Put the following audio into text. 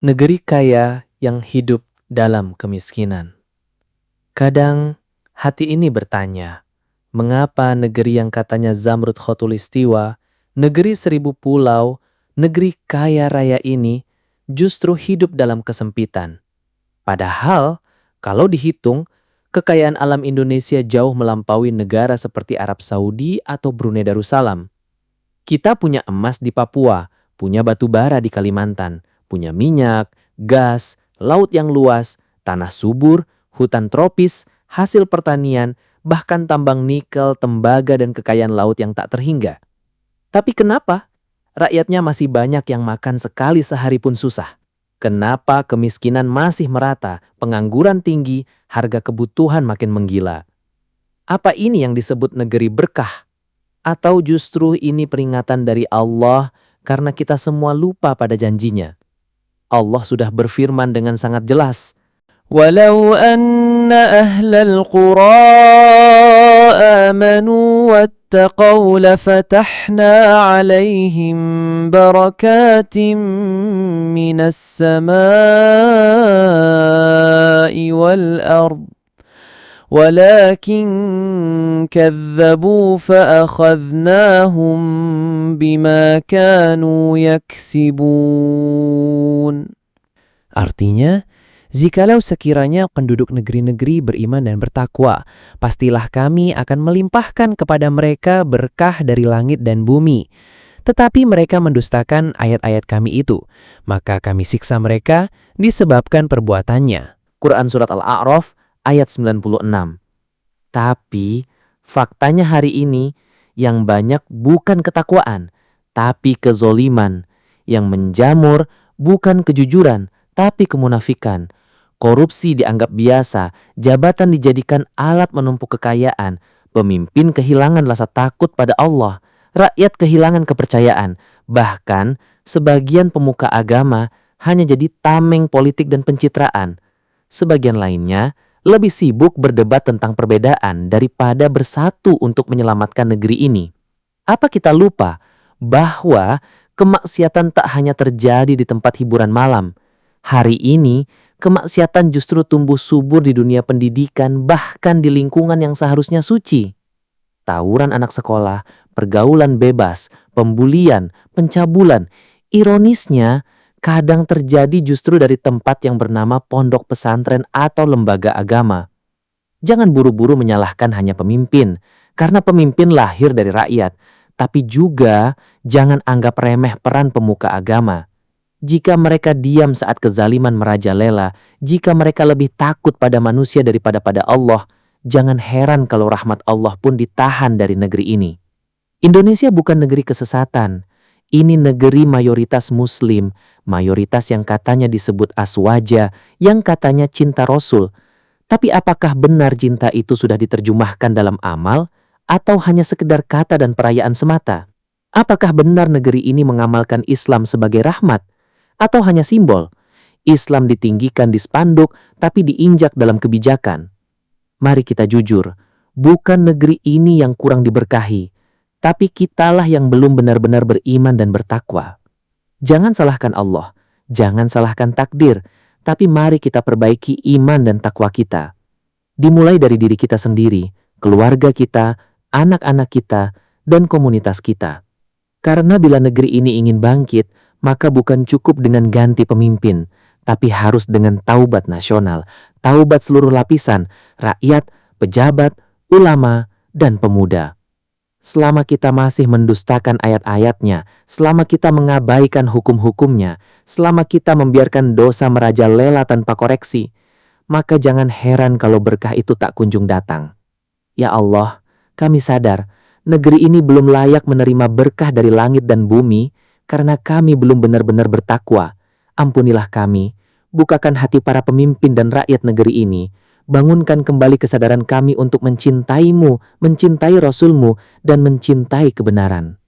Negeri kaya yang hidup dalam kemiskinan. Kadang hati ini bertanya, mengapa negeri yang katanya Zamrud Khotulistiwa, negeri 1000 pulau, negeri kaya raya ini justru hidup dalam kesempitan. Padahal kalau dihitung, kekayaan alam Indonesia jauh melampaui negara seperti Arab Saudi atau Brunei Darussalam. Kita punya emas di Papua, punya batu bara di Kalimantan, punya minyak, gas, laut yang luas, tanah subur, hutan tropis, hasil pertanian, bahkan tambang nikel, tembaga, dan kekayaan laut yang tak terhingga. Tapi kenapa rakyatnya masih banyak yang makan sekali sehari pun susah? Kenapa kemiskinan masih merata, pengangguran tinggi, harga kebutuhan makin menggila? Apa ini yang disebut negeri berkah? Atau justru ini peringatan dari Allah karena kita semua lupa pada janjinya? Allah sudah berfirman dengan sangat jelas. ولو أن أهل القرى آمنوا واتقوا لفتحنا عليهم بركات من السماء والأرض ولكن كذبوا فأخذناهم بما كانوا يكسبون. Artinya, jikalau sekiranya penduduk negeri-negeri beriman dan bertakwa, pastilah kami akan melimpahkan kepada mereka berkah dari langit dan bumi. Tetapi mereka mendustakan ayat-ayat kami itu, maka kami siksa mereka disebabkan perbuatannya. Quran Surat Al-A'raf ayat 96. Tapi faktanya hari ini yang banyak bukan ketakwaan, tapi kezoliman. Yang menjamur bukan kejujuran, tapi kemunafikan. Korupsi dianggap biasa, jabatan dijadikan alat menumpuk kekayaan, pemimpin kehilangan rasa takut pada Allah, rakyat kehilangan kepercayaan, bahkan sebagian pemuka agama hanya jadi tameng politik dan pencitraan. Sebagian lainnya lebih sibuk berdebat tentang perbedaan daripada bersatu untuk menyelamatkan negeri ini. Apa kita lupa bahwa kemaksiatan tak hanya terjadi di tempat hiburan malam? Hari ini, kemaksiatan justru tumbuh subur di dunia pendidikan, bahkan di lingkungan yang seharusnya suci. Tawuran anak sekolah, pergaulan bebas, pembulian, pencabulan. Ironisnya, kadang terjadi justru dari tempat yang bernama pondok pesantren atau lembaga agama. Jangan buru-buru menyalahkan hanya pemimpin, karena pemimpin lahir dari rakyat. Tapi juga jangan anggap remeh peran pemuka agama. Jika mereka diam saat kezaliman merajalela, jika mereka lebih takut pada manusia daripada pada Allah, jangan heran kalau rahmat Allah pun ditahan dari negeri ini. Indonesia bukan negeri kesesatan. Ini negeri mayoritas Muslim, mayoritas yang katanya disebut aswaja, yang katanya cinta Rasul. Tapi apakah benar cinta itu sudah diterjemahkan dalam amal, atau hanya sekedar kata dan perayaan semata? Apakah benar negeri ini mengamalkan Islam sebagai rahmat, atau hanya simbol? Islam ditinggikan di spanduk, tapi diinjak dalam kebijakan. Mari kita jujur, bukan negeri ini yang kurang diberkahi, tapi kitalah yang belum benar-benar beriman dan bertakwa. Jangan salahkan Allah, jangan salahkan takdir, tapi mari kita perbaiki iman dan takwa kita. Dimulai dari diri kita sendiri, keluarga kita, anak-anak kita, dan komunitas kita. Karena bila negeri ini ingin bangkit, maka bukan cukup dengan ganti pemimpin, tapi harus dengan taubat nasional, taubat seluruh lapisan, rakyat, pejabat, ulama, dan pemuda. Selama kita masih mendustakan ayat-ayatnya, selama kita mengabaikan hukum-hukumnya, selama kita membiarkan dosa merajalela tanpa koreksi, maka jangan heran kalau berkah itu tak kunjung datang. Ya Allah, kami sadar, negeri ini belum layak menerima berkah dari langit dan bumi, karena kami belum benar-benar bertakwa. Ampunilah kami, bukakan hati para pemimpin dan rakyat negeri ini, bangunkan kembali kesadaran kami untuk mencintaimu, mencintai Rasulmu, dan mencintai kebenaran.